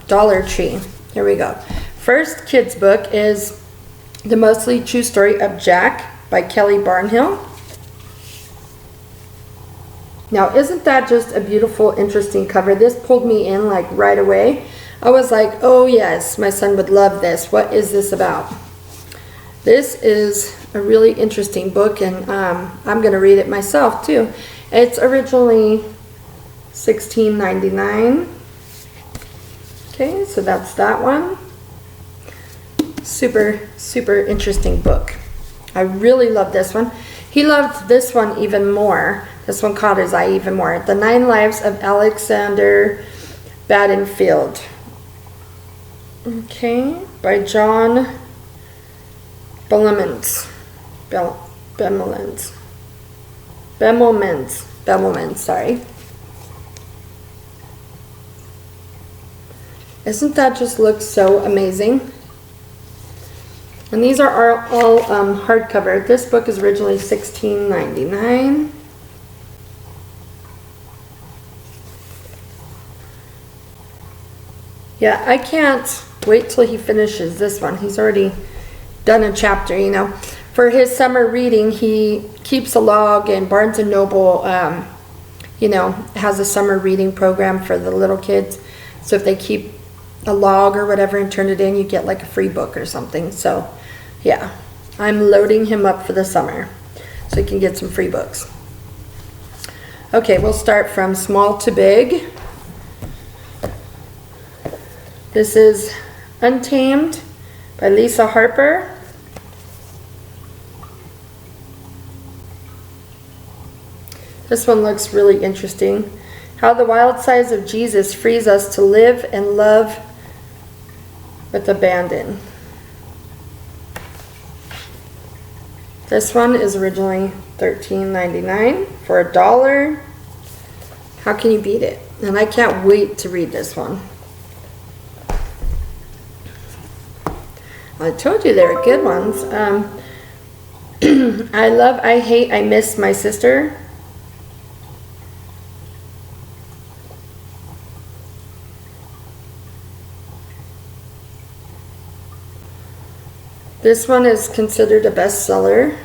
Dollar Tree. Here we go. First kids book is The Mostly True Story of Jack by Kelly Barnhill. Now, isn't that just a beautiful, interesting cover? This pulled me in like right away. I was like, oh yes, my son would love this. What is this about? This is a really interesting book, and I'm going to read it myself too. It's originally $16.99. Okay, so that's that one. Super, super interesting book. I really love this one. He loved this one even more. This one caught his eye even more. The 9 Lives of Alexander Baddenfield. Okay, by John Bemelmans, sorry. Isn't that just look so amazing? And these are all hardcover. This book is originally $16.99. Yeah, I can't wait till he finishes this one. He's already done a chapter, you know. For his summer reading, he keeps a log, and Barnes & Noble, you know, has a summer reading program for the little kids. So if they keep a log or whatever and turn it in, you get like a free book or something. So yeah, I'm loading him up for the summer so he can get some free books. Okay, we'll start from small to big. This is Untamed by Lisa Harper. This one looks really interesting. How the wild side of Jesus frees us to live and love with abandon. This one is originally $13.99 for $1. How can you beat it? And I can't wait to read this one. I told you they were good ones. I Love, I Hate, I Miss My Sister. This one is considered a bestseller.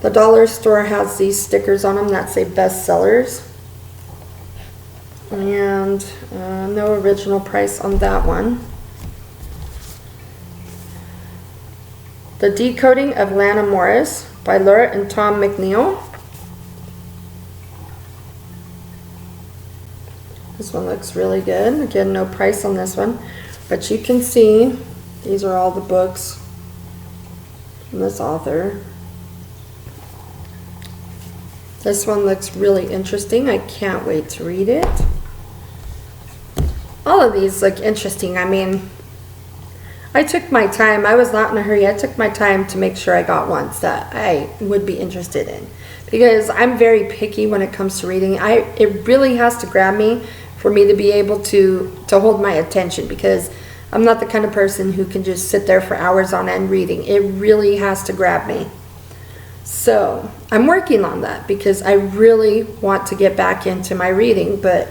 The dollar store has these stickers on them that say bestsellers. And no original price on that one. The Decoding of Lana Morris by Laura and Tom McNeil. This one looks really good. Again, no price on this one. But you can see these are all the books from this author. This one looks really interesting. I can't wait to read it. All of these look interesting. I mean, I took my time. I was not in a hurry. I took my time to make sure I got ones that I would be interested in, because I'm very picky when it comes to reading. It really has to grab me for me to be able to hold my attention, because I'm not the kind of person who can just sit there for hours on end reading. It really has to grab me. So I'm working on that, because I really want to get back into my reading. But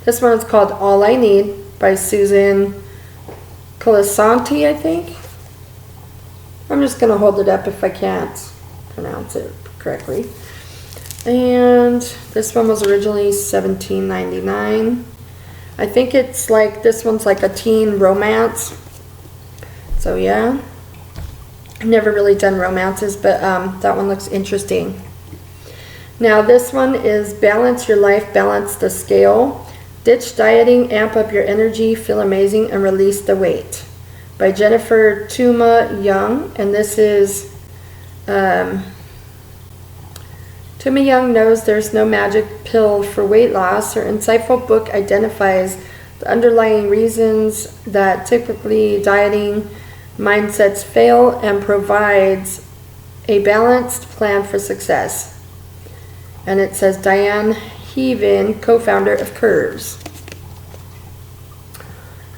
this one is called All I Need by Susan COLASANTI, I think. I'm just going to hold it up if I can't pronounce it correctly. And this one was originally $17.99. I think it's like, this one's like a teen romance. So yeah, I've never really done romances, but that one looks interesting. Now this one is Balance Your Life, Balance the Scale. Ditch dieting, amp up your energy, feel amazing, and release the weight. By Jennifer TUMA-YOUNG. And this is, TUMA-YOUNG knows there's no magic pill for weight loss. Her insightful book identifies the underlying reasons that typically dieting mindsets fail and provides a balanced plan for success. And it says Diane Heaven, co-founder of Curves.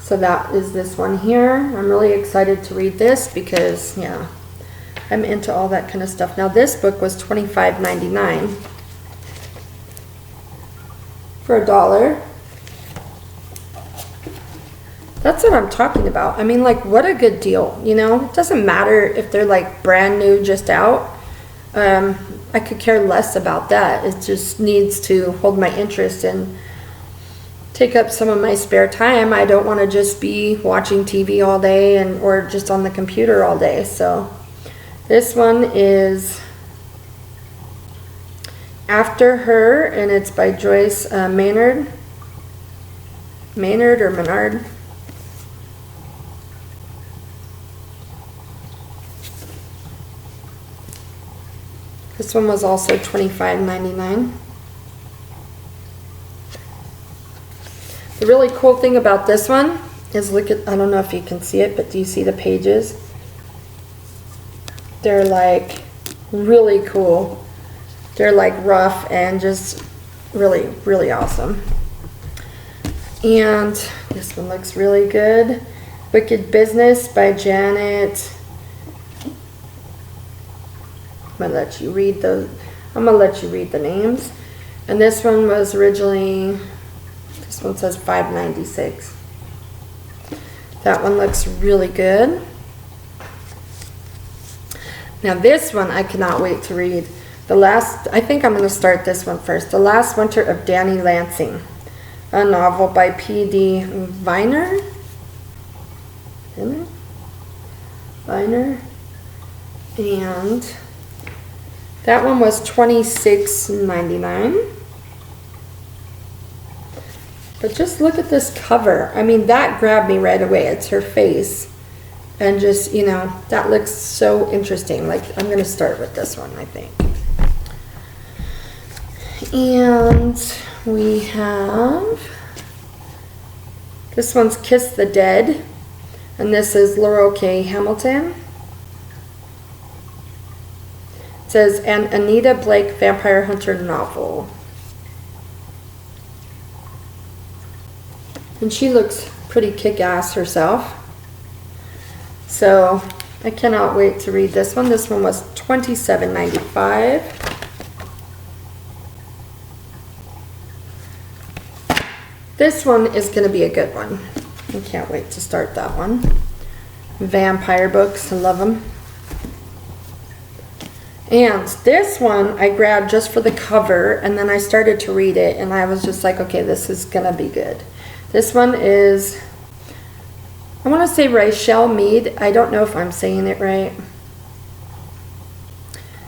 So that is this one here. I'm really excited to read this because, yeah, I'm into all that kind of stuff. Now this book was $25.99 for $1. That's what I'm talking about. I mean, like, what a good deal, you know? It doesn't matter if they're like brand new, just out. I could care less about that. It just needs to hold my interest and take up some of my spare time. I don't want to just be watching TV all day or just on the computer all day. So this one is After Her, and it's by Joyce Maynard. Maynard or Menard. This one was also $25.99. The really cool thing about this one is, look at, I don't know if you can see it, but do you see the pages? They're like really cool. They're like rough and just really, really awesome. And this one looks really good. Wicked Business by Janet. I'm gonna let you read the names. And this one was originally, this one says $5.96. That one looks really good. Now this one I cannot wait to read. I think I'm gonna start this one first. The Last Winter of Danny Lansing, a novel by P.D. Viner. Viner. And that one was $26.99. But just look at this cover. I mean, that grabbed me right away. It's her face. And just, you know, that looks so interesting. Like, I'm going to start with this one, I think. And we have, this one's Kiss the Dead. And this is Laurel K. Hamilton. It says, an Anita Blake Vampire Hunter novel. And she looks pretty kick-ass herself. So I cannot wait to read this one. This one was $27.95. This one is going to be a good one. I can't wait to start that one. Vampire books, I love them. And this one I grabbed just for the cover, and then I started to read it, and I was just like, okay, this is going to be good. This one is, I want to say Richelle Mead. I don't know if I'm saying it right.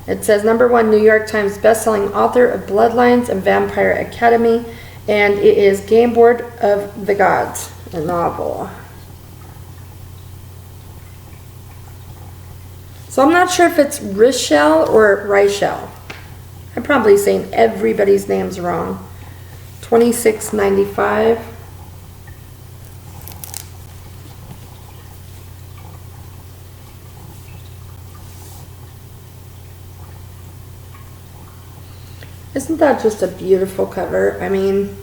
It says #1 New York Times bestselling author of Bloodlines and Vampire Academy, and it is Game Board of the Gods, a novel. So I'm not sure if it's Richelle or Richelle. I'm probably saying everybody's names wrong. $26.95. Isn't that just a beautiful cover? I mean,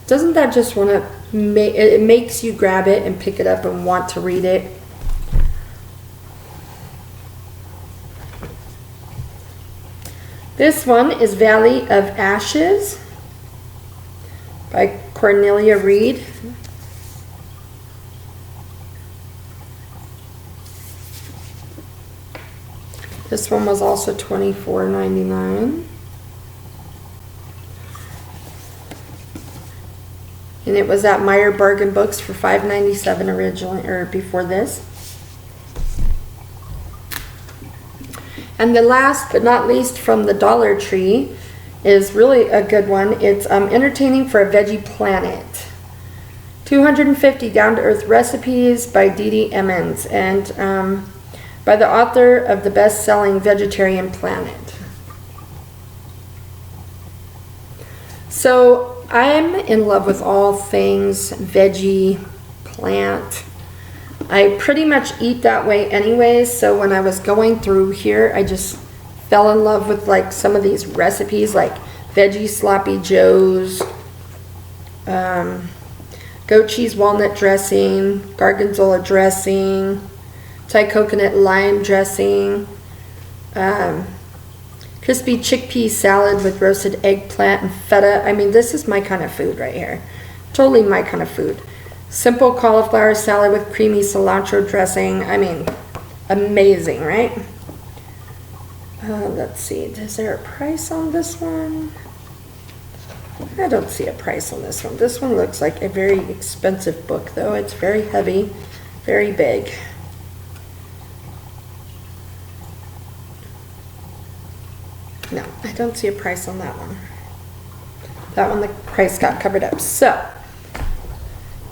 doesn't that just want to make it makes you grab it and pick it up and want to read it? This one is Valley of Ashes by Cornelia Reed. This one was also $24.99. And it was at Meyer Bargain Books for $5.97 originally, or before this. And the last but not least from the Dollar Tree is really a good one. It's Entertaining for a Veggie Planet. 250 down-to-earth recipes by Dee Dee Emmons, and by the author of the best-selling Vegetarian Planet. So I'm in love with all things veggie, plant. I pretty much eat that way anyways, so when I was going through here, I just fell in love with like some of these recipes, like veggie sloppy joes, goat cheese walnut dressing, gorgonzola dressing, Thai coconut lime dressing, crispy chickpea salad with roasted eggplant and feta. I mean, this is my kind of food right here. Totally my kind of food. Simple cauliflower salad with creamy cilantro dressing. I mean, amazing, right? Let's see, is there a price on this one? I don't see a price on this one. This one looks like a very expensive book, though. It's very heavy, very big. No, I don't see a price on that one. That one, the price got covered up. So,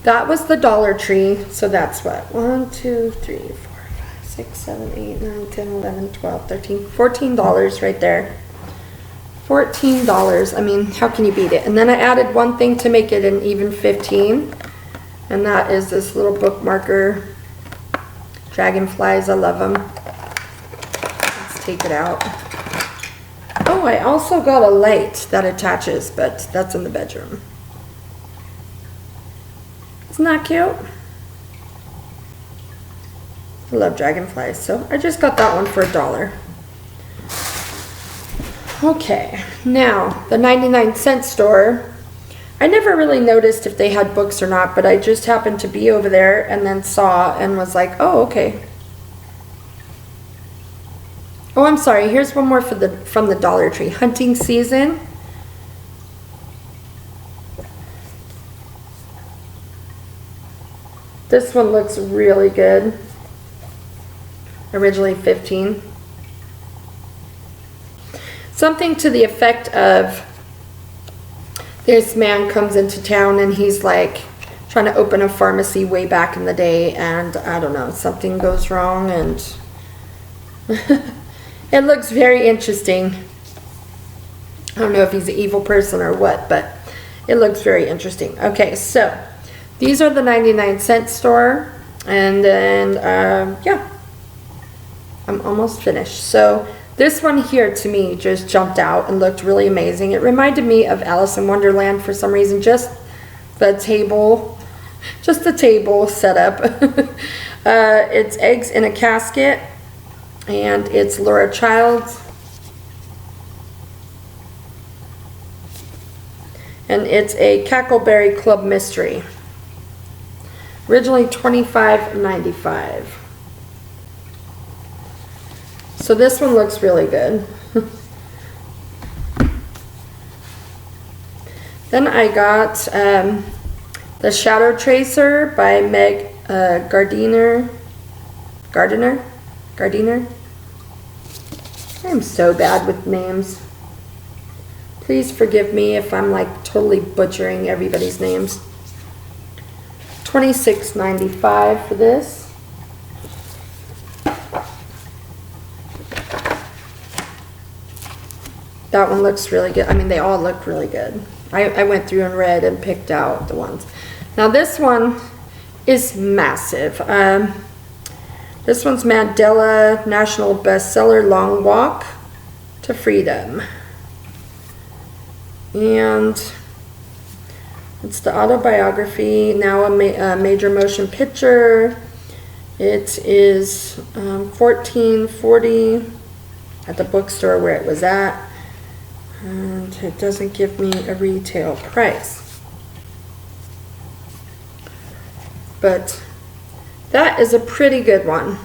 that was the Dollar Tree. So that's what? 1, 2, 3, 4, 5, 6, 7, 8, 9, 10, 11, 12, 13, $14 right there. $14. I mean, how can you beat it? And then I added one thing to make it an even 15. And that is this little bookmarker. Dragonflies, I love them. Let's take it out. Oh, I also got a light that attaches, but that's in the bedroom. Isn't that cute? I love dragonflies, so I just got that one for $1. Okay, now the 99-cent store. I never really noticed if they had books or not, but I just happened to be over there and then saw and was like, oh, okay. Oh, I'm sorry. Here's one more from the Dollar Tree. Hunting Season. This one looks really good. Originally 15. Something to the effect of this man comes into town and he's like trying to open a pharmacy way back in the day, and I don't know, something goes wrong and it looks very interesting. I don't know if he's an evil person or what, but it looks very interesting. Okay, so these are the 99-cent store, and then yeah, I'm almost finished. So this one here to me just jumped out and looked really amazing. It reminded me of Alice in Wonderland for some reason, just the table setup. It's Eggs in a Casket, and it's Laura Childs. And it's a Cackleberry Club mystery. Originally $25.95. So this one looks really good. Then I got The Shadow Tracer by Gardiner. I'm so bad with names. Please forgive me if I'm like totally butchering everybody's names. $26.95 for this. That one looks really good. I mean, they all look really good. I went through and read and picked out the ones. Now this one is massive. This one's Mandela National Bestseller, Long Walk to Freedom. And it's the autobiography, now a major motion picture. It is $14.40 at the bookstore where it was at. And it doesn't give me a retail price. But that is a pretty good one.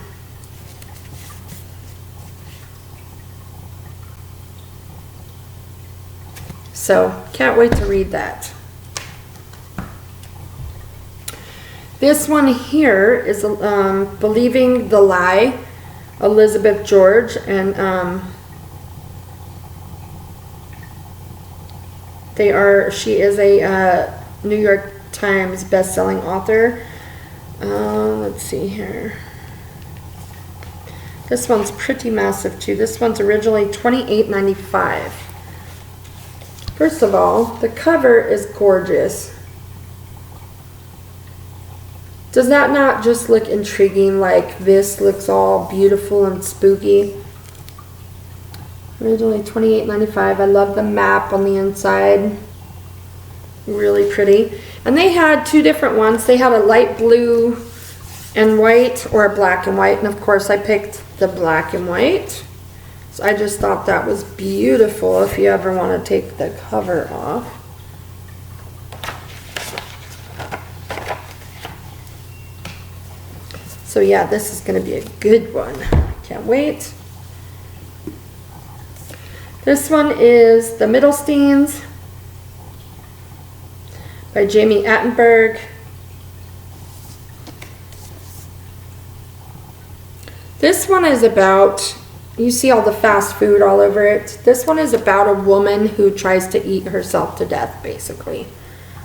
So, can't wait to read that. This one here is Believing the Lie, Elizabeth George, and she is a New York Times best-selling author. Let's see here. This one's pretty massive too. This one's originally $28.95. First of all, the cover is gorgeous. Does that not just look intriguing? Like this looks all beautiful and spooky. Originally $28.95. I love the map on the inside. Really pretty. And they had two different ones. They had a light blue and white, or a black and white. And of course I picked the black and white. So I just thought that was beautiful if you ever want to take the cover off. So yeah, this is going to be a good one. Can't wait. This one is The Middlesteins by Jami Attenberg. This one is about, you see all the fast food all over it. This one is about a woman who tries to eat herself to death, basically.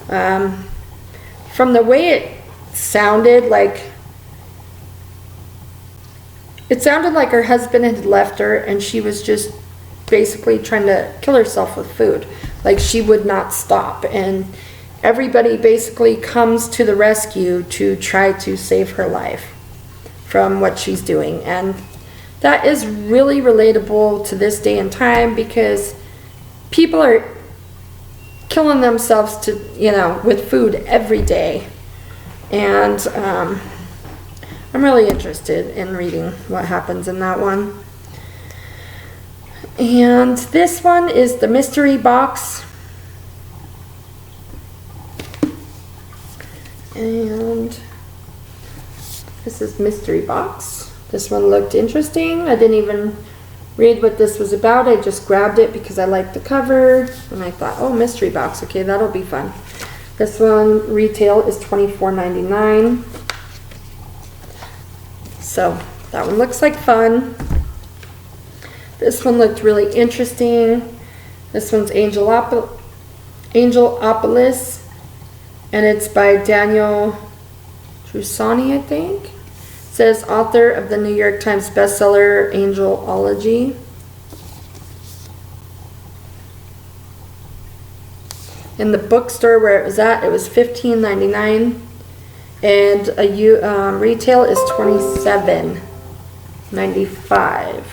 From the way it sounded like her husband had left her and she was just basically trying to kill herself with food. Like, she would not stop, and everybody basically comes to the rescue to try to save her life from what she's doing. And that is really relatable to this day and time, because people are killing themselves to, you know, with food every day. And I'm really interested in reading what happens in that one. And this one is The Mystery Box. And this is Mystery Box. This one looked interesting. I didn't even read what this was about. I just grabbed it because I liked the cover. And I thought, oh, Mystery Box. Okay, that'll be fun. This one, retail is $24.99. So that one looks like fun. This one looked really interesting. This one's Angelopolis, and it's by Daniel Tussoni, I think. It says author of the New York Times bestseller Angelology. In the bookstore where it was at, it was $15.99, and retail is $27.95.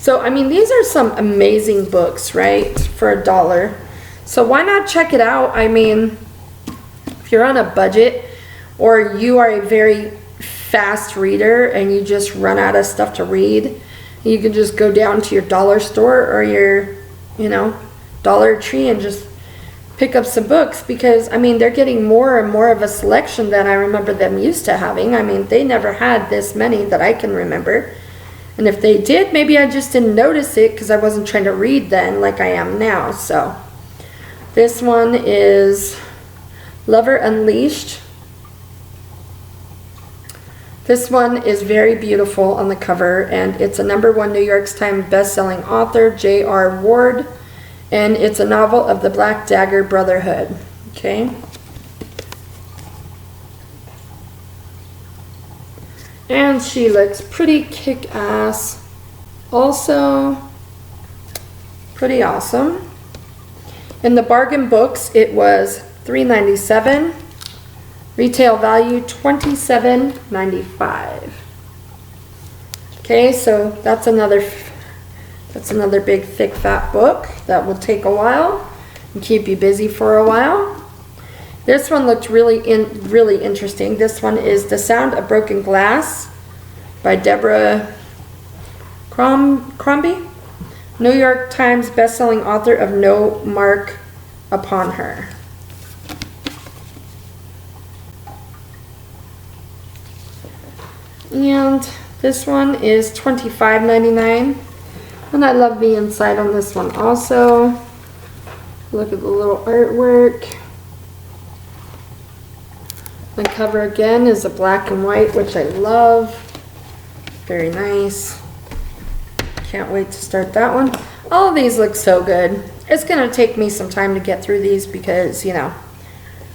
So, I mean, these are some amazing books, right, for $1. So why not check it out? I mean, if you're on a budget, or you are a very fast reader and you just run out of stuff to read, you can just go down to your dollar store or your, you know, Dollar Tree and just pick up some books, because, I mean, they're getting more and more of a selection than I remember them used to having. I mean, they never had this many that I can remember. And if they did, maybe I just didn't notice it because I wasn't trying to read then like I am now. So this one is Lover Unleashed. This one is very beautiful on the cover, and it's a #1 New York Times best-selling author, J.R. Ward, and it's a novel of the Black Dagger Brotherhood. Okay. And she looks pretty kick-ass. Also, pretty awesome. In the bargain books, it was $3.97. Retail value $27.95. Okay, so that's another big, thick, fat book that will take a while and keep you busy for a while. This one looked really interesting. This one is The Sound of Broken Glass by Deborah Crombie, New York Times bestselling author of No Mark Upon Her. And this one is $25.99. And I love the inside on this one also. Look at the little artwork. The cover again is a black and white, which I love. Very nice. Can't wait to start that one. All of these look so good. It's going to take me some time to get through these because, you know,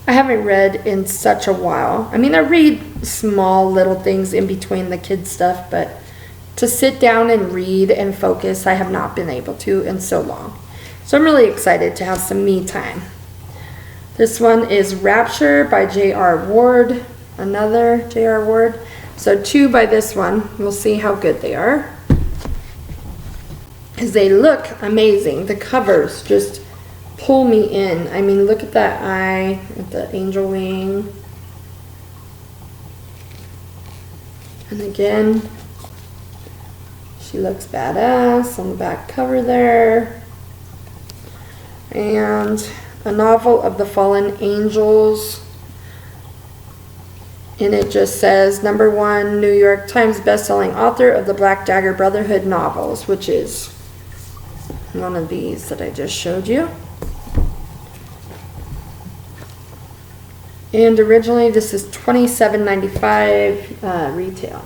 I haven't read in such a while. I mean, I read small little things in between the kids stuff, but to sit down and read and focus, I have not been able to in so long. So I'm really excited to have some me time. This one is Rapture by J.R. Ward, another J.R. Ward. So 2 by this one. We'll see how good they are. Because they look amazing. The covers just pull me in. I mean, look at that eye, with the angel wing. And again, she looks badass on the back cover there. And a novel of the fallen angels And it just says #1 New York Times bestselling author of the Black Dagger Brotherhood novels, which is one of these that I just showed you. And originally this is $27.95 retail.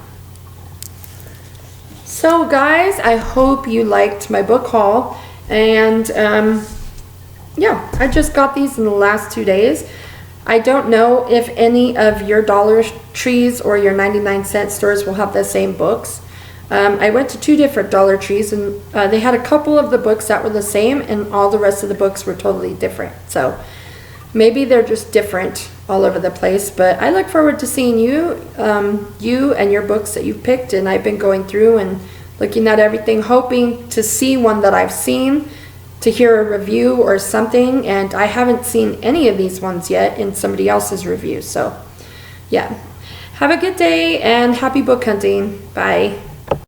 So guys, I hope you liked my book haul. And yeah, I just got these in the last 2 days. I don't know if any of your Dollar Trees or your 99-cent stores will have the same books. I went to 2 different Dollar Trees, and they had a couple of the books that were the same, and all the rest of the books were totally different. So maybe they're just different all over the place, but I look forward to seeing you and your books that you've picked. And I've been going through and looking at everything, hoping to see one that I've seen, to hear a review or something, and I haven't seen any of these ones yet in somebody else's review. So yeah, have a good day and happy book hunting. Bye.